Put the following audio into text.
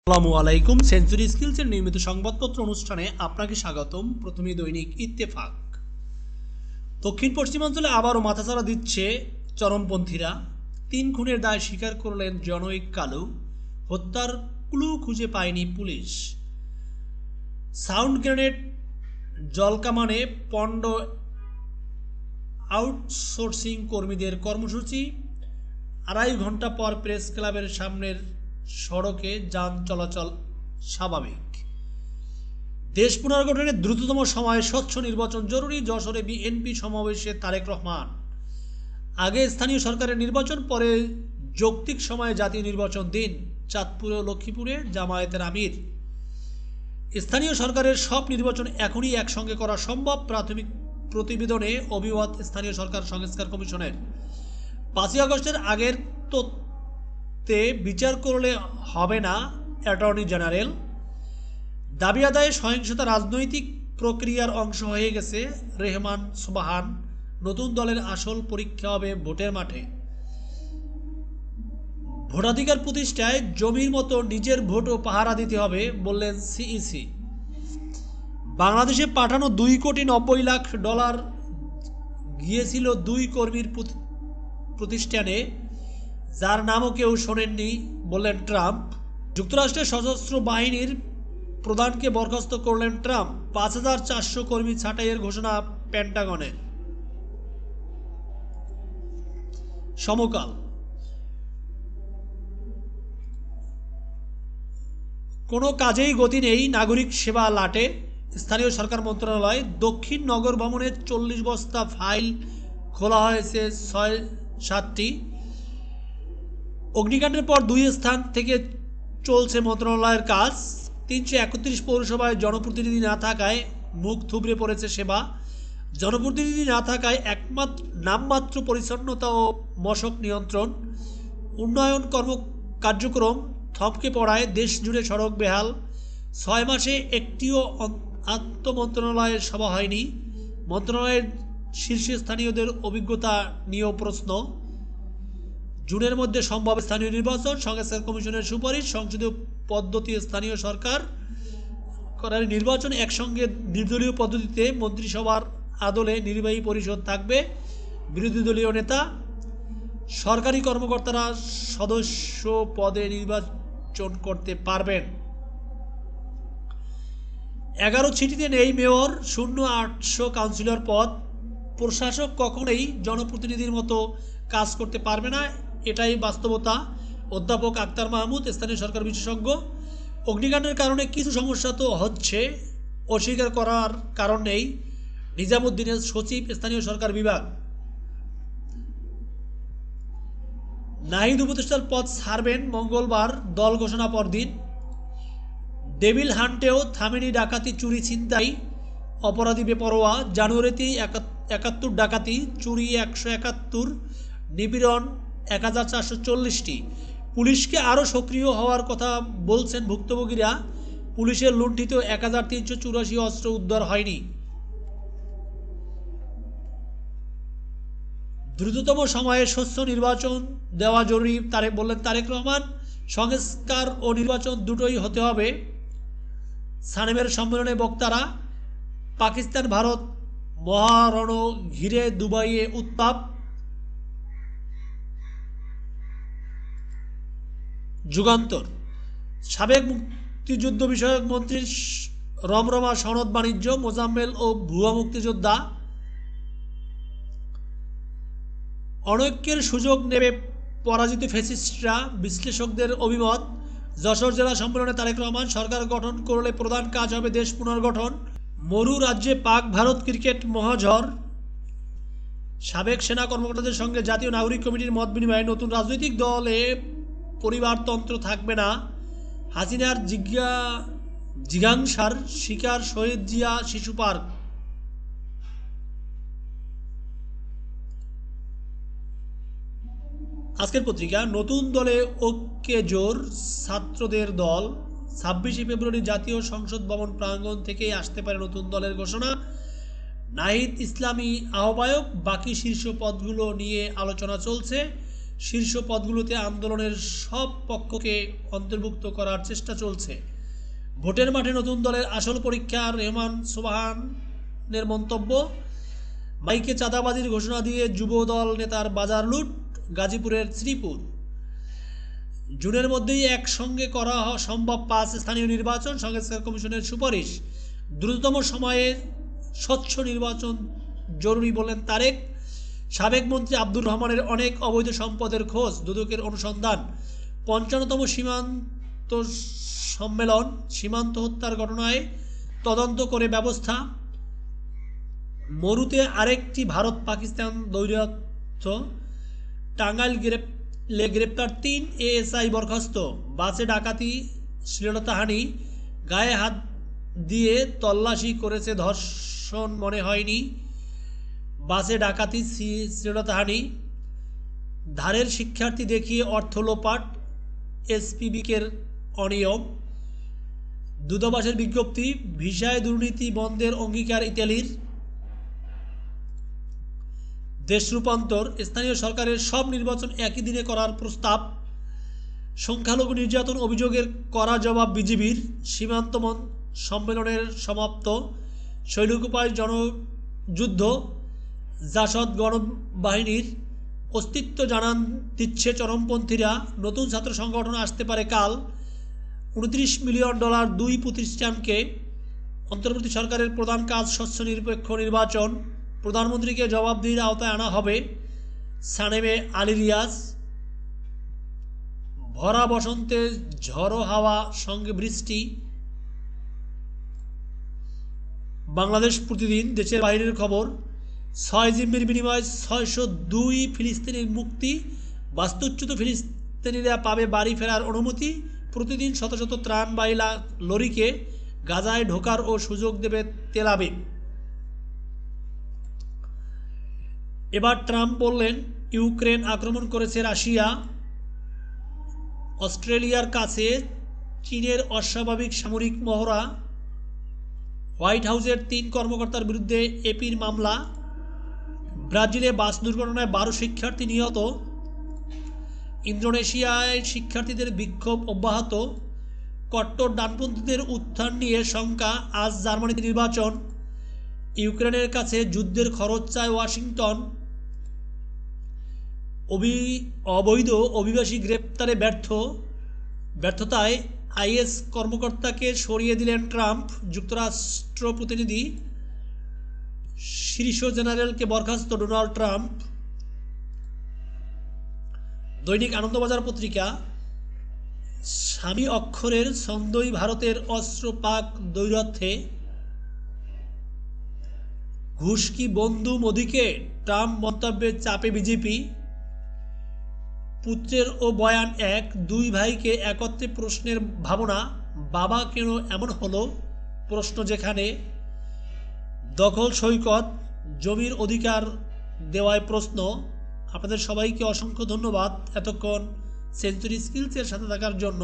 আসসালামু আলাইকুম। সেঞ্চুরি স্কিলসের নিয়মিত সংবাদপত্র অনুষ্ঠানে আপনাকে স্বাগতম। প্রথমে দৈনিক ইত্তেফাক। দক্ষিণ পশ্চিমাঞ্চলে আবারও মাথাচাড়া দিচ্ছে চরমপন্থীরা। ৩ খুনের দায় স্বীকার করলেন জনৈক কালু। হত্যার ক্লু খুঁজে পায়নি পুলিশ। সাউন্ড গ্রেনেড জলকামানে পণ্ড আউটসোর্সিং কর্মীদের কর্মসূচি। ২.৫ ঘন্টা পর প্রেস ক্লাবের সামনের সড়কে যান চলাচল স্বাভাবিক। দেশ পুনর্গঠনের দ্রুততম সময়ে স্বচ্ছ নির্বাচন জরুরি। যশোরে বিএনপি সমাবেশে তারেক রহমান। আগে স্থানীয় সরকারের নির্বাচন, পরে যৌক্তিক সময়ে জাতীয় নির্বাচন দিন। চাঁদপুর ও লক্ষ্মীপুরে জামায়াতের আমির। স্থানীয় সরকারের সব নির্বাচন এখনই একসঙ্গে করা সম্ভব। প্রাথমিক প্রতিবেদনে অভিমত স্থানীয় সরকার সংস্কার কমিশনের। ৫ই আগস্টের আগের তথ্যে বিচার করলে হবে না অ্যাটর্নি জেনারেল। দাবি আদায়ে সহিংসতা রাজনৈতিক প্রক্রিয়ার অংশ হয়ে গেছে। রেহমান সুবহান। নতুন দলের আসল পরীক্ষা হবে ভোটের মাঠে। ভোটাধিকার প্রতিষ্ঠায় জমির মতো নিজের ভোটও পাহারা দিতে হবে বললেন সিইসি। বাংলাদেশে পাঠানো $2.90 কোটি গিয়েছিল ২ কর্মীর প্রতিষ্ঠানে, যার নামও কেউ শোনেননি বললেন ট্রাম্প। যুক্তরাষ্ট্রের সশস্ত্র বাহিনীর প্রধানকে বরখাস্ত করলেন ট্রাম্প। ৫,৪০০ কর্মী ছাঁটাইয়ের ঘোষণা পেন্টাগনের। সমকাল। কোনো কাজেই গতি নেই, নাগরিক সেবা লাটে। স্থানীয় সরকার মন্ত্রণালয়। দক্ষিণ নগর ভবনের ৪০ বস্তা ফাইল খোলা হয়েছে ৬-৭টি। অগ্নিকাণ্ডের পর ২ স্থান থেকে চলছে মন্ত্রণালয়ের কাজ। ৩৩১ পৌরসভায় জনপ্রতিনিধি না থাকায় মুখ থুবড়ে পড়েছে সেবা। জনপ্রতিনিধি না থাকায় নামমাত্র পরিচ্ছন্নতা ও মশক নিয়ন্ত্রণ। উন্নয়ন কার্যক্রম থমকে পড়ায় দেশ জুড়ে সড়ক বেহাল। ৬ মাসে একটিও আন্তঃমন্ত্রণালয়ের সভা হয়নি। মন্ত্রণালয়ের শীর্ষস্থানীয়দের অভিজ্ঞতা নিয়েও প্রশ্ন। জুনের মধ্যে সম্ভব স্থানীয় নির্বাচন। সংস্কার কমিশনের সুপারিশ। সংসদীয় পদ্ধতি স্থানীয় সরকার করার নির্বাচন একসঙ্গে নির্দলীয় পদ্ধতিতে। মন্ত্রিসভার আদলে নির্বাহী পরিষদ থাকবে। বিরোধী দলীয় নেতা। সরকারি কর্মকর্তারা সদস্য পদে নির্বাচন করতে পারবেন। 11 সিটিতে নেই মেয়র, শূন্য ৮০০ কাউন্সিলর পদ। প্রশাসক কখনোই জনপ্রতিনিধির মতো কাজ করতে পারবে না, এটাই বাস্তবতা। অধ্যাপক আক্তার মাহমুদ, স্থানীয় সরকার বিশেষজ্ঞ। অগ্নিকাণ্ডের কারণে কিছু সমস্যা তো হচ্ছে, অস্বীকার করার কারণ নেই। নিজামুদ্দিনের সচিব, স্থানীয় সরকার বিভাগ। নাহিদ উপদেষ্টার পদ ছাড়বেন মঙ্গলবার, দল ঘোষণা পরদিন। ডেভিল হান্টেও থামেনি ডাকাতি, চুরি, ছিনতাই। অপরাধী বেপরোয়া। জানুয়ারিতেই ৭১ ডাকাতি, চুরি ১৭১, নিপীড়ন ১,৪৪০টি। পুলিশকে আরও সক্রিয় হওয়ার কথা বলছেন ভুক্তভোগীরা। পুলিশের লুণ্ঠিত ১,৩৮৪ অস্ত্র উদ্ধার হয়নি। দ্রুততম সময়ে স্বচ্ছ নির্বাচন দেওয়া জরুরি বললেন তারেক রহমান। সংস্কার ও নির্বাচন দুটোই হতে হবে। সানেমের সম্মেলনে বক্তারা। পাকিস্তান ভারত মহারণ ঘিরে দুবাইয়ে উত্তাপ। যুগান্তর। সাবেক মুক্তিযুদ্ধ বিষয়ক মন্ত্রীর রমরমা সনদ বাণিজ্য। মোজাম্মেল ও ভুয়া মুক্তিযোদ্ধা। অনৈক্যের সুযোগ নেবে পরাজিত ফ্যাসিস্টরা, বিশ্লেষকদের অভিমত। যশোর জেলা সম্মেলনে তারেক রহমান। সরকার গঠন করলে প্রধান কাজ হবে দেশ পুনর্গঠন। মরু রাজ্যে পাক ভারত ক্রিকেট মহাঝড়। সাবেক সেনা কর্মকর্তাদের সঙ্গে জাতীয় নাগরিক কমিটির মত বিনিময়ে। নতুন রাজনৈতিক দলে পরিবারতন্ত্র থাকবে না। হাসিনার জিজ্ঞাসার শিকার শহীদ জিয়া শিশু পার্ক। আজকের পত্রিকা। নতুন দলে ঐক্যে জোর, ছাত্রদের দল। ২৬শে ফেব্রুয়ারি জাতীয় সংসদ ভবন প্রাঙ্গণ থেকেই আসতে পারে নতুন দলের ঘোষণা। নাহিদ ইসলামী আহ্বায়ক। বাকি শীর্ষ পদগুলো নিয়ে আলোচনা চলছে। শীর্ষ পদগুলোতে আন্দোলনের সব পক্ষকে অন্তর্ভুক্ত করার চেষ্টা চলছে। ভোটের মাঠে নতুন দলের আসল পরীক্ষা রেহমান সোবহানের মন্তব্য, মাইকে চাঁদাবাজির ঘোষণা দিয়ে যুব দল নেতার বাজার লুট। গাজীপুরের শ্রীপুর, জুনের মধ্যেই একসঙ্গে করা সম্ভব 5 স্থানীয় নির্বাচন, সংস্কার কমিশনের সুপারিশ। দ্রুততম সময়ে স্বচ্ছ নির্বাচন জরুরি বললেন তারেক। সাবেক মন্ত্রী আব্দুর রহমানের অনেক অবৈধ সম্পদের খোঁজ, দুদকের অনুসন্ধান। 55তম সীমান্ত সম্মেলন, সীমান্ত হত্যার ঘটনায় তদন্ত করে ব্যবস্থা। মরুতে আরেকটি ভারত পাকিস্তান দ্বৈরথ। টাঙ্গাইল গ্রেপ্তার 3 এএসআই বরখাস্ত। বাসে ডাকাতি, শ্লীলতাহানি, গায়ে হাত দিয়ে তল্লাশি করেছে, ধর্ষণ মনে হয়নি। বাসে ডাকাতি, শ্লীলতাহানি, ধারের শিক্ষার্থী দেখিয়ে অর্থ লোপাট, এসপিবিকের অনিয়ম। দূতাবাসের বিজ্ঞপ্তি, ভিসায় দুর্নীতি বন্ধের অঙ্গীকার ইতালির। দেশ রূপান্তর, স্থানীয় সরকারের সব নির্বাচন একই দিনে করার প্রস্তাব। সংখ্যালঘু নির্যাতন অভিযোগের কড়া জবাব বিজিবির। সীমান্ত সম্মেলনের সমাপ্ত। শৈলকুপায় জনযুদ্ধ, জাসদ গণবাহিনীর অস্তিত্ব জানান দিচ্ছে চরমপন্থীরা। নতুন ছাত্র সংগঠন আসতে পারে কাল। $29 মিলিয়ন 2 প্রতিষ্ঠানকে। অন্তর্বর্তী সরকারের প্রধান কাজ স্বচ্ছ নিরপেক্ষ নির্বাচন। প্রধানমন্ত্রীকে জবাবদিহির আওতায় আনা হবে। সানেমে আলী রিয়াজ, ভরা বসন্তে ঝড়ো হাওয়া সঙ্গে বৃষ্টি। বাংলাদেশ প্রতিদিন, দেশের বাইরের খবর। 6 জিম্মির বিনিময়ে 602 ফিলিস্তিনির মুক্তি। বাস্তুচ্যুত ফিলিস্তিনিরা পাবে বাড়ি ফেরার অনুমতি। প্রতিদিন শত শত ত্রাণবাহী লরিকে গাজায় ঢোকার ও সুযোগ দেবে তেল আবিব। এবার ট্রাম্প বললেন, ইউক্রেন আক্রমণ করেছে রাশিয়া। অস্ট্রেলিয়ার কাছে চীনের অস্বাভাবিক সামরিক মহড়া। হোয়াইট হাউসের 3 কর্মকর্তার বিরুদ্ধে এপির মামলা। ব্রাজিলে বাস দুর্ঘটনায় 12 শিক্ষার্থী নিহত। ইন্দোনেশিয়ায় শিক্ষার্থীদের বিক্ষোভ অব্যাহত। কট্টর ডানপন্থীদের উত্থান নিয়ে শঙ্কা। আজ জার্মানিতে নির্বাচন। ইউক্রেনের কাছে যুদ্ধের খরচ চায় ওয়াশিংটন। অবৈধ অভিবাসী গ্রেপ্তারে ব্যর্থতায় আইএস কর্মকর্তাকে সরিয়ে দিলেন ট্রাম্প। যুক্তরাষ্ট্র প্রতিনিধি, শীর্ষ জেনারেলকে বরখাস্ত ডোনাল্ড ট্রাম্প। দৈনিক আনন্দবাজার পত্রিকা, স্বামী অক্ষরের ছন্দই ভারতের অস্ত্র পাক দ্বৈরথে। ঘুষ কি বন্ধু মোদিকে, ট্রাম্প মন্তব্যের চাপে বিজেপি। পুত্রের ও বয়ান এক, 2 ভাইকে একত্রে প্রশ্নের ভাবনা। বাবা কেন এমন হলো প্রশ্ন যেখানে। দখল সৈকত, জমির অধিকার দেওয়ায় প্রশ্ন। আপনাদের সবাইকে অসংখ্য ধন্যবাদ এতক্ষণ সেঞ্চুরি স্কিলসের সাথে থাকার জন্য।